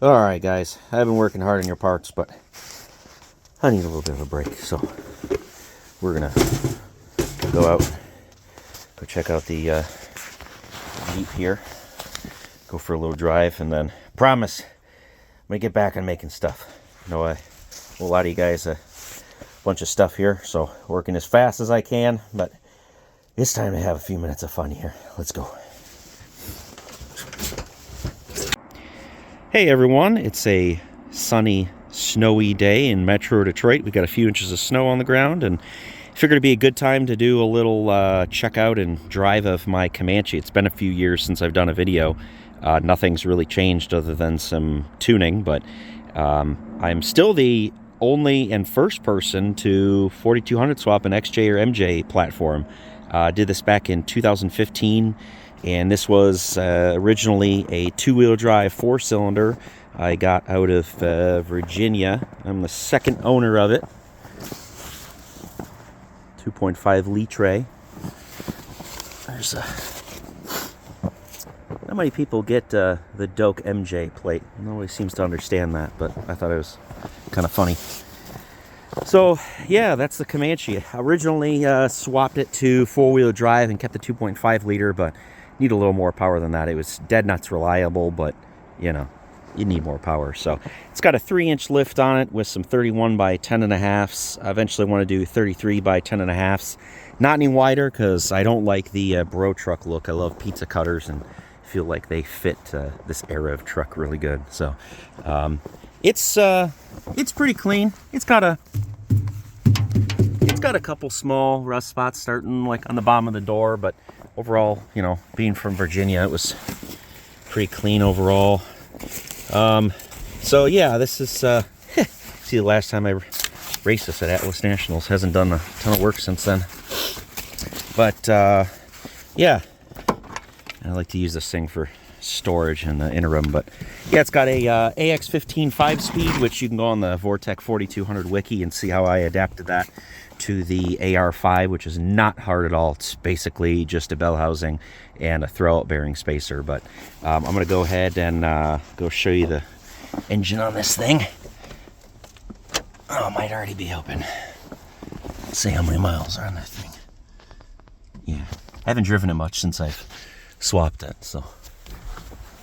Alright guys, I've been working hard on your parts, but I need a little bit of a break, so we're gonna go out, go check out the Jeep here, go for a little drive, and then promise I'm gonna get back on making stuff. I know I owe a lot of you guys a bunch of stuff here, so working as fast as I can, but it's time to have a few minutes of fun here. Let's go. Hey everyone, it's a sunny, snowy day in Metro Detroit. We got a few inches of snow on the ground, and figured it'd be a good time to do a little checkout and drive of my Comanche. It's been a few years since I've done a video. Nothing's really changed other than some tuning, but I'm still the only and first person to 4200 swap an XJ or MJ platform. Did this back in 2015. And this was originally a two-wheel drive four-cylinder I got out of Virginia. I'm the second owner of it. 2.5 litre. There's not many people get the Doak MJ plate. Nobody seems to understand that, but I thought it was kind of funny. So yeah, that's the Comanche. Originally swapped it to four-wheel drive and kept the 2.5 liter, but need a little more power than that. It was dead nuts reliable, but you know, you need more power. So it's got a 3-inch lift on it with some 31 by 10.5s. I eventually want to do 33 by 10.5s. Not any wider because I don't like the bro truck look. I love pizza cutters and feel like they fit this era of truck really good. So it's pretty clean. It's got a couple small rust spots starting like on the bottom of the door, but overall, you know, being from Virginia, it was pretty clean overall. So yeah, this is see, the last time I raced this at Atlas Nationals. Hasn't done a ton of work since then, but yeah, I like to use this thing for storage in the interim. But yeah, it's got a AX15 5-speed, which you can go on the Vortec 4200 wiki and see how I adapted that to the AR5, which is not hard at all. It's basically just a bell housing and a throwout bearing spacer. But I'm going to go ahead and go show you the engine on this thing. Oh, it might already be open. Let's see how many miles are on that thing. Yeah, I haven't driven it much since I've swapped it, so.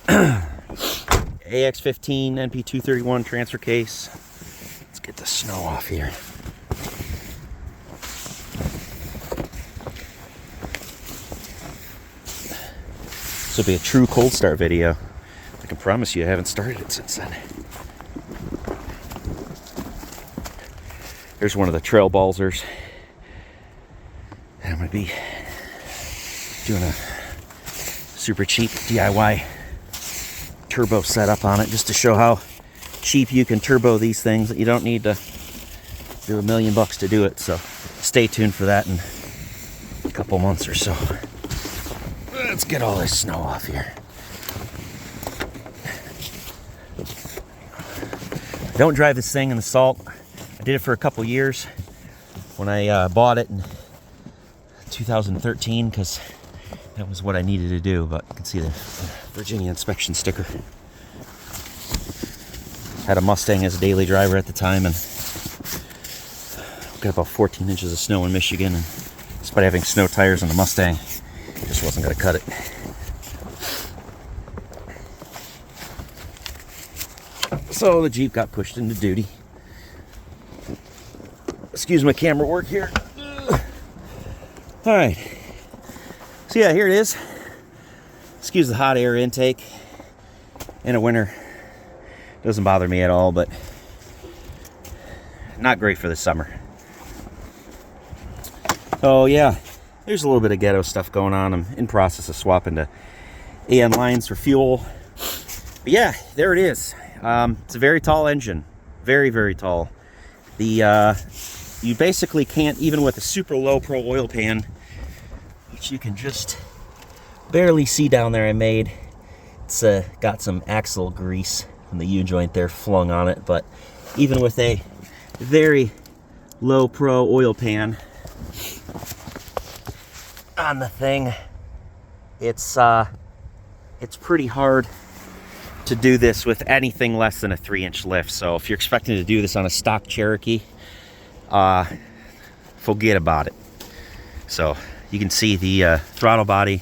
AX15 NP231 transfer case. Let's get the snow off here. This will be a true cold start video. I can promise you I haven't started it since then. There's one of the trail balsers. And I'm going to be doing a super cheap DIY turbo setup on it just to show how cheap you can turbo these things. You don't need to do $1 million to do it. So stay tuned for that in a couple months or so. Let's get all this snow off here. I don't drive this thing in the salt. I did it for a couple years when I bought it in 2013 because that was what I needed to do. But you can see the Virginia inspection sticker. Had a Mustang as a daily driver at the time, and got about 14 inches of snow in Michigan, and despite having snow tires on the Mustang, just wasn't going to cut it. So the Jeep got pushed into duty. Excuse my camera work here. Alright. So yeah, here it is. Excuse the hot air intake in the winter. Doesn't bother me at all, but not great for the summer. So yeah, there's a little bit of ghetto stuff going on. I'm in process of swapping to AN lines for fuel. But yeah, there it is. It's a very tall engine. Very, very tall. You basically can't, even with a super low pro oil pan, which you can just barely see down there I made. It's got some axle grease from the U-joint there flung on it. But even with a very low pro oil pan on the thing, it's pretty hard to do this with anything less than a 3-inch lift. So if you're expecting to do this on a stock Cherokee, forget about it. So you can see the throttle body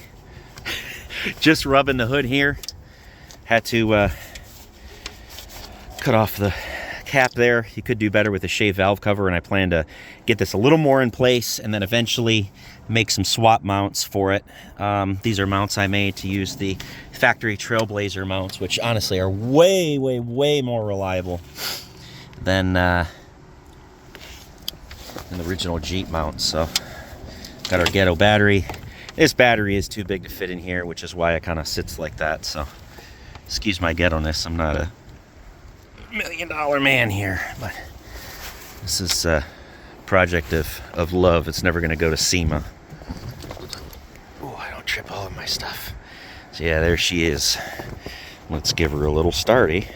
just rubbing the hood here. Had to cut off the cap there. You could do better with a shaved valve cover, and I plan to get this a little more in place and then eventually make some swap mounts for it. These are mounts I made to use the factory Trailblazer mounts, which honestly are way, way, way more reliable than the original Jeep mounts. So got our ghetto battery. This battery is too big to fit in here, which is why it kind of sits like that. So excuse my ghetto-ness. I'm not a $1 million man here, but this is a project of love. It's never going to go to SEMA. Oh, I don't trip all of my stuff. So yeah, there she is. Let's give her a little starty.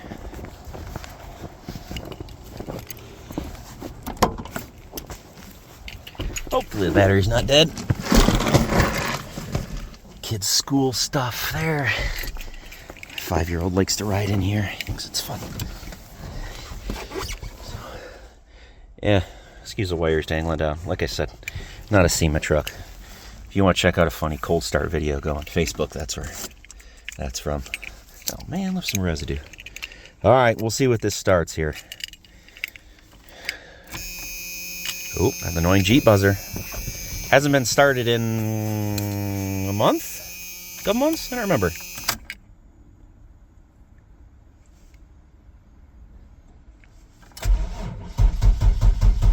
Hopefully the battery's not dead. Kids' school stuff there. 5-year-old likes to ride in here. He thinks it's fun. So, yeah, excuse the wires dangling down. Like I said, not a SEMA truck. If you want to check out a funny cold start video, go on Facebook. That's where that's from. Oh man, left some residue. All right, we'll see what this starts here. Oh, an annoying Jeep buzzer. Hasn't been started in a month? Couple months? I don't remember.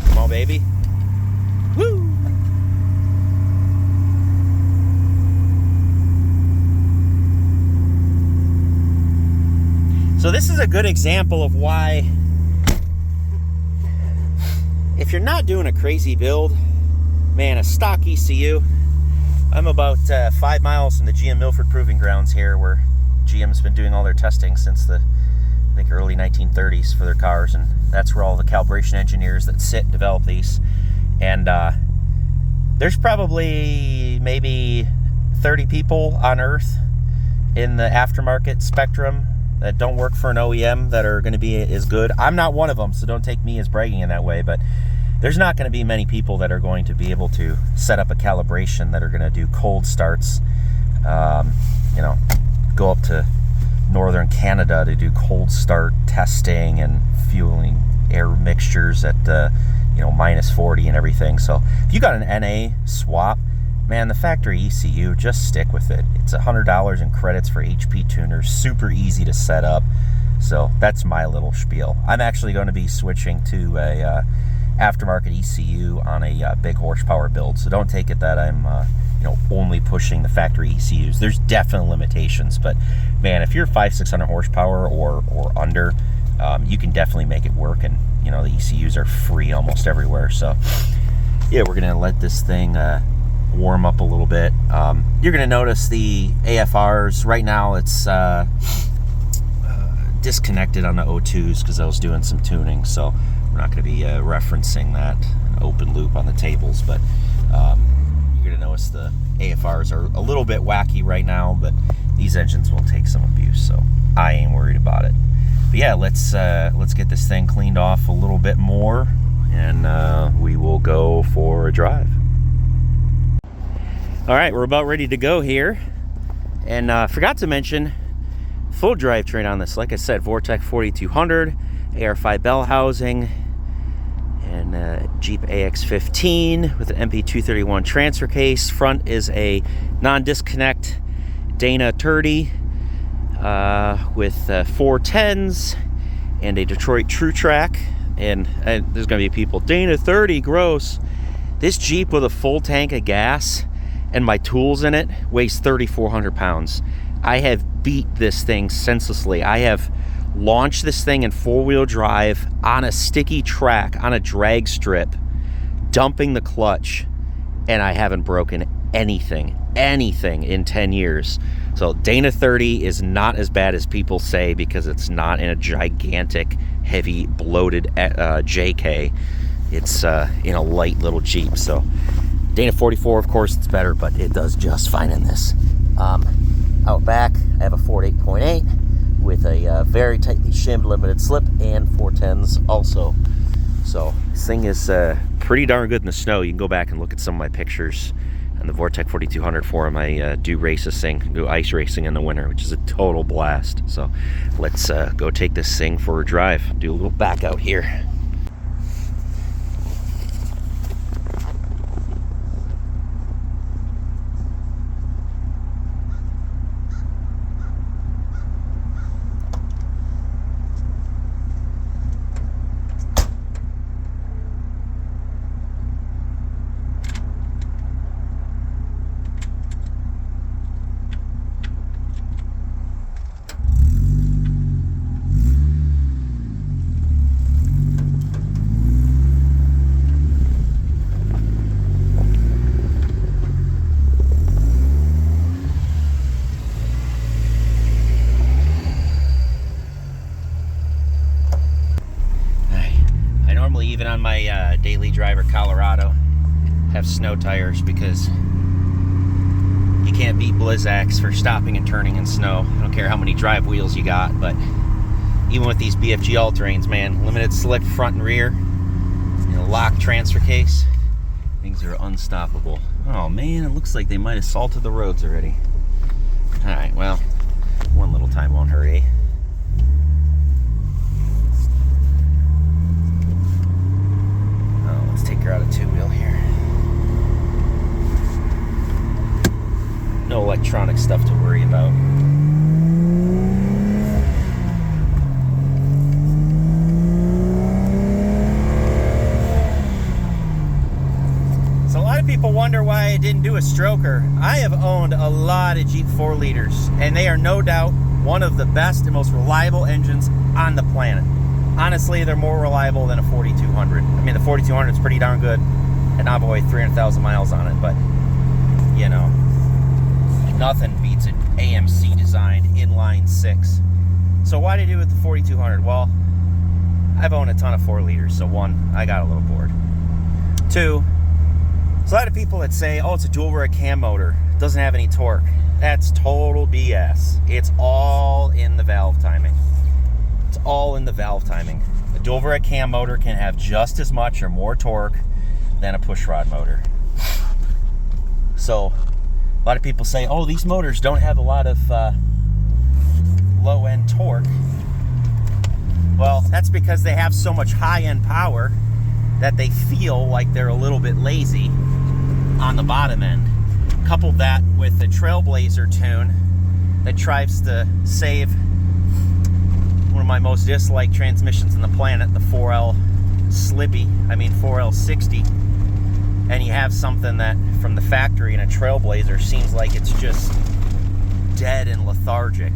Come on, baby. Woo! So this is a good example of why, if you're not doing a crazy build, man, a stock ECU. I'm about 5 miles from the GM Milford Proving Grounds here, where GM's been doing all their testing since the, I think, early 1930s for their cars, and that's where all the calibration engineers that sit and develop these. And there's probably maybe 30 people on Earth in the aftermarket spectrum that don't work for an OEM that are going to be as good. I'm not one of them, so don't take me as bragging in that way, but there's not going to be many people that are going to be able to set up a calibration that are going to do cold starts, you know, go up to northern Canada to do cold start testing and fueling air mixtures at, you know, -40 and everything. So if you got an NA swap, man, the factory ECU, just stick with it. It's $100 in credits for HP tuners, super easy to set up. So that's my little spiel. I'm actually going to be switching to a aftermarket ECU on a big horsepower build, so don't take it that I'm you know, only pushing the factory ECUs. There's definite limitations, but man, if you're 500-600 horsepower or under, you can definitely make it work. And you know, the ECUs are free almost everywhere. So yeah, we're gonna let this thing warm up a little bit. You're gonna notice the AFRs right now, it's disconnected on the O2s because I was doing some tuning, so we're not going to be referencing that open loop on the tables, but you're going to notice the AFRs are a little bit wacky right now, but these engines will take some abuse, so I ain't worried about it. But yeah, let's get this thing cleaned off a little bit more, and we will go for a drive. All right, we're about ready to go here, and forgot to mention full drivetrain on this. Like I said, Vortec 4200, AR5 bell housing, and Jeep AX15 with an MP231 transfer case. Front is a non-disconnect Dana 30 with 410s and a Detroit True Track. And there's going to be people, Dana 30, gross. This Jeep with a full tank of gas and my tools in it weighs 3,400 pounds. I have beat this thing senselessly. I have launched this thing in 4-wheel drive on a sticky track, on a drag strip, dumping the clutch, and I haven't broken anything in 10 years. So Dana 30 is not as bad as people say because it's not in a gigantic, heavy, bloated JK. It's in a light little Jeep. So Dana 44, of course, it's better, but it does just fine in this. Out back, I have a Ford 8.8 with a very tightly shimmed limited slip and 410s also. So this thing is pretty darn good in the snow. You can go back and look at some of my pictures on the Vortec 4200 forum. I do race this thing, do ice racing in the winter, which is a total blast. So let's go take this thing for a drive. Do a little back out here. Even on my daily driver Colorado, have snow tires because you can't beat Blizzaks for stopping and turning in snow. I don't care how many drive wheels you got, but even with these BFG all-terrains, man, limited slip front and rear, and a lock transfer case, things are unstoppable. Oh man, it looks like they might have salted the roads already. Alright, well, one little time won't hurt, eh? Let's take her out of two-wheel here. No electronic stuff to worry about. So a lot of people wonder why I didn't do a stroker. I have owned a lot of Jeep 4-liters, and they are no doubt one of the best and most reliable engines on the planet. Honestly, they're more reliable than a 4200. I mean, the 4200 is pretty darn good, and I've only 300,000 miles on it, but, you know, nothing beats an AMC designed inline 6. So why did I do it with the 4200? Well, I've owned a ton of 4-liters, so one, I got a little bored. Two, there's a lot of people that say, oh, it's a dual rear cam motor, it doesn't have any torque. That's total BS. It's all in the valve timing. It's all in the valve timing. A dual overhead cam motor can have just as much or more torque than a pushrod motor. So a lot of people say, oh, these motors don't have a lot of low-end torque. Well, that's because they have so much high-end power that they feel like they're a little bit lazy on the bottom end. Couple that with the Trailblazer tune that tries to save one of my most disliked transmissions on the planet, the 4L 4L60, and you have something that from the factory in a Trailblazer seems like it's just dead and lethargic.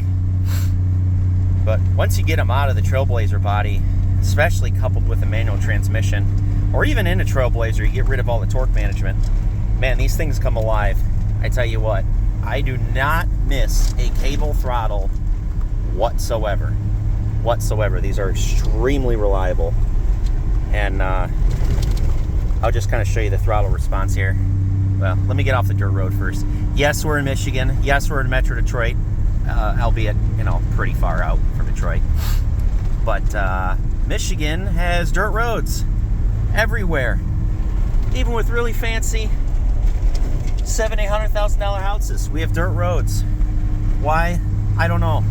But once you get them out of the Trailblazer body, especially coupled with a manual transmission, or even in a Trailblazer, you get rid of all the torque management, man, these things come alive. I tell you what, I do not miss a cable throttle whatsoever. These are extremely reliable, and I'll just kind of show you the throttle response here. Well, let me get off the dirt road first. Yes, we're in Michigan. Yes, we're in Metro Detroit, albeit, you know, pretty far out from Detroit. But Michigan has dirt roads everywhere, even with really fancy $700,000-$800,000 houses. We have dirt roads. Why? I don't know.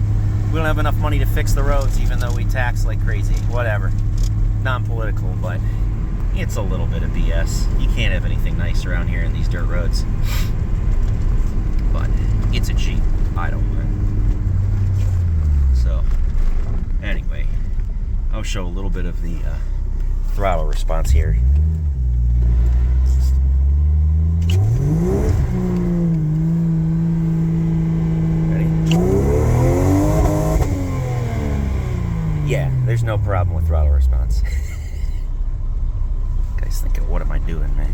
We don't have enough money to fix the roads, even though we tax like crazy. Whatever. Non-political, but it's a little bit of BS. You can't have anything nice around here in these dirt roads. But it's a Jeep. I don't mind. So, anyway, I'll show a little bit of the throttle response here. Yeah, there's no problem with throttle response. Guys thinking, what am I doing, man?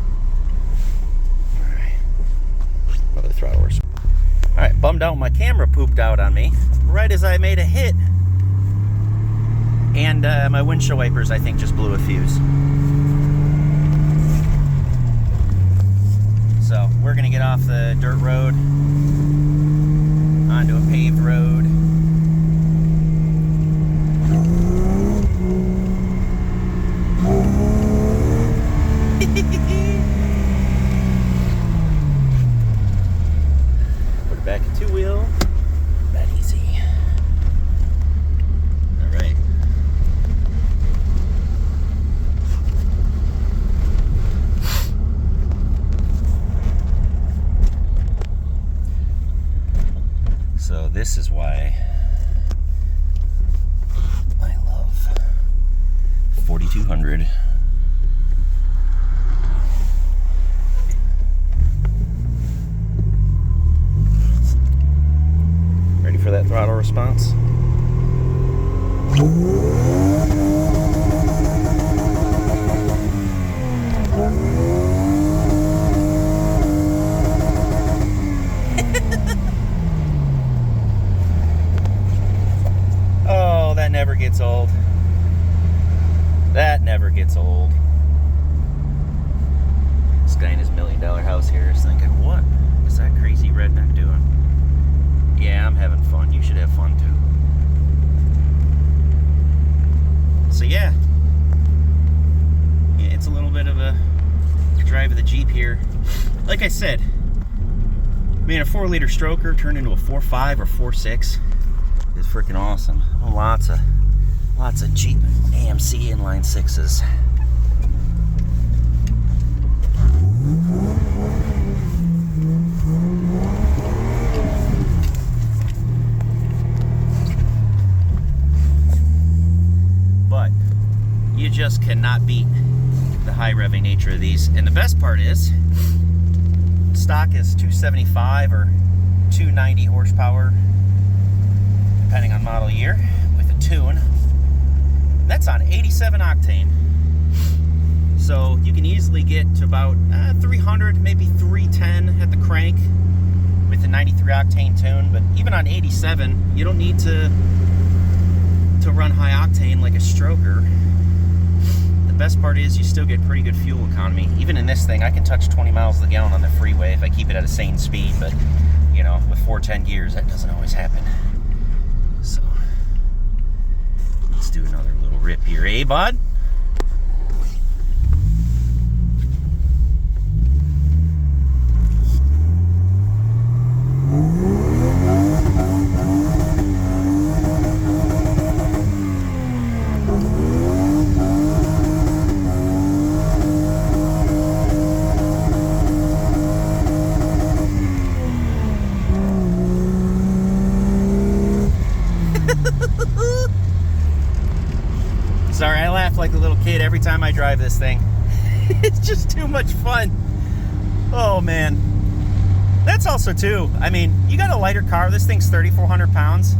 Alright. Another throttle response. Alright, bummed out my camera pooped out on me right as I made a hit. And my windshield wipers, I think, just blew a fuse. So, we're going to get off the dirt road onto a paved road. This is why I love 4200. Ready for that throttle response? Oh, that never gets old. That never gets old. This guy in his $1 million house here is thinking, what is that crazy redneck doing? Yeah, I'm having fun. You should have fun too. So yeah, it's a little bit of a drive of the Jeep here. Like I said, man, a 4-liter stroker turned into a 4.5 or 4.6 is freaking awesome. Oh, lots of Jeep AMC inline 6s. But you just cannot beat the high revving nature of these. And the best part is, stock is 275 or 290 horsepower, depending on model year, with a tune. That's on 87 octane. So you can easily get to about 300, maybe 310 at the crank with a 93 octane tune. But even on 87, you don't need to run high octane like a stroker. The best part is you still get pretty good fuel economy. Even in this thing, I can touch 20 miles to the gallon on the freeway if I keep it at a sane speed, but you know, with 410 gears, that doesn't always happen. So let's do another little rip here, eh, bud? Sorry, I laugh like a little kid every time I drive this thing. It's just too much fun. Oh man. That's also too, I mean, you got a lighter car, this thing's 3,400 pounds.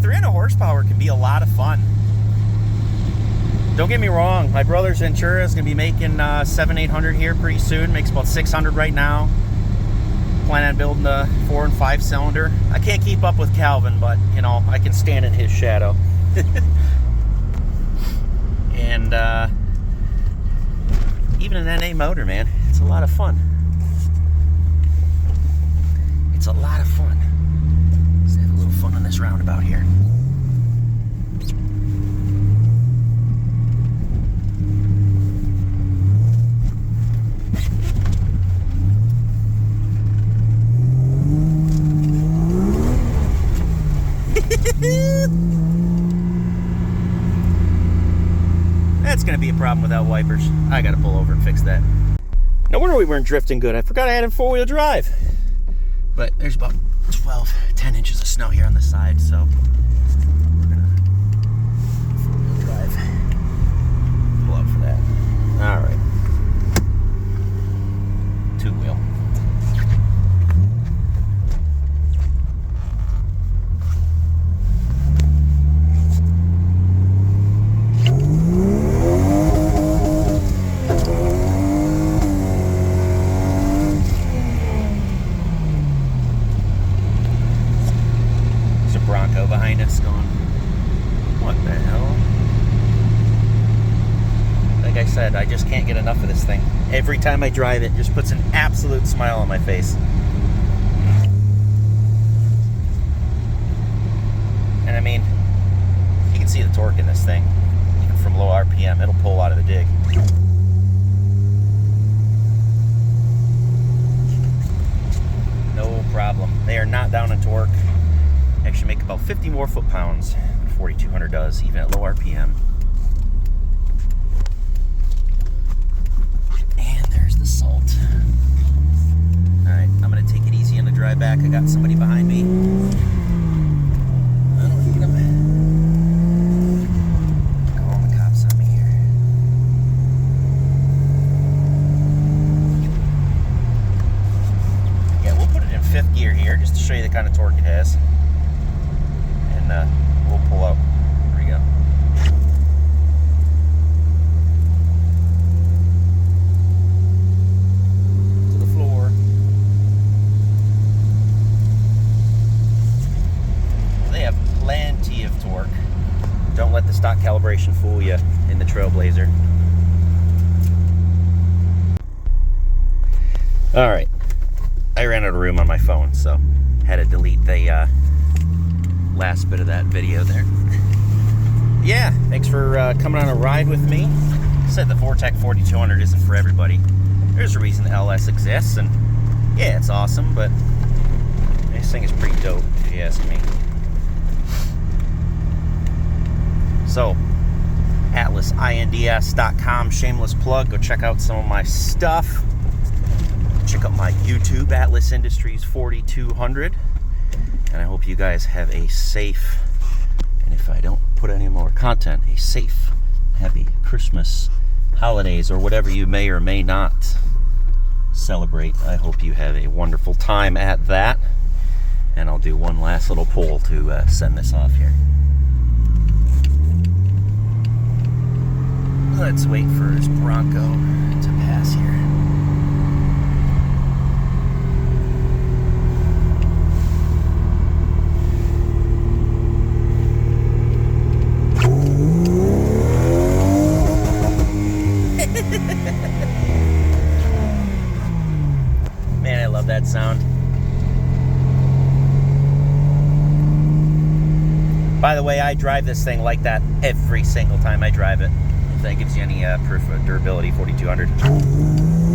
300 horsepower can be a lot of fun. Don't get me wrong, my brother's Ventura is gonna be making 700-800 here pretty soon, makes about 600 right now. Plan on building a 4 and 5 cylinder. I can't keep up with Calvin, but you know, I can stand in his shadow. And even an NA motor, man, it's a lot of fun. It's a lot of fun. Let's have a little fun on this roundabout here. That's gonna be a problem without wipers. I gotta pull over and fix that. No wonder we weren't drifting good. I forgot I had a 4-wheel drive. But there's about 10 inches of snow here on the side, so we're gonna 4-wheel drive. Pull up for that. All right. 2-wheel. Behind us going, what the hell? Like I said, I just can't get enough of this thing. Every time I drive it, just puts an absolute smile on my face. And I mean, you can see the torque in this thing. Even from low RPM, it'll pull out of the dig. No problem. They are not down in torque. Actually make about 50 more foot-pounds than 4200 does, even at low RPM. And there's the salt. Alright, I'm going to take it easy on the drive back. I got somebody behind me. let the stock calibration fool you in the Trailblazer. All right, I ran out of room on my phone, so had to delete the last bit of that video there. Yeah, thanks for coming on a ride with me. I said the Vortec 4200 isn't for everybody. There's a reason the LS exists, and yeah, it's awesome, but this thing is pretty dope, if you ask me. So, atlasinds.com, shameless plug. Go check out some of my stuff. Check out my YouTube, Atlas Industries 4200. And I hope you guys have a safe, and if I don't put any more content, a safe, happy Christmas, holidays, or whatever you may or may not celebrate. I hope you have a wonderful time at that. And I'll do one last little pull to send this off here. Let's wait for his Bronco to pass here. Man, I love that sound. By the way, I drive this thing like that every single time I drive it. If that gives you any proof of durability, 4200.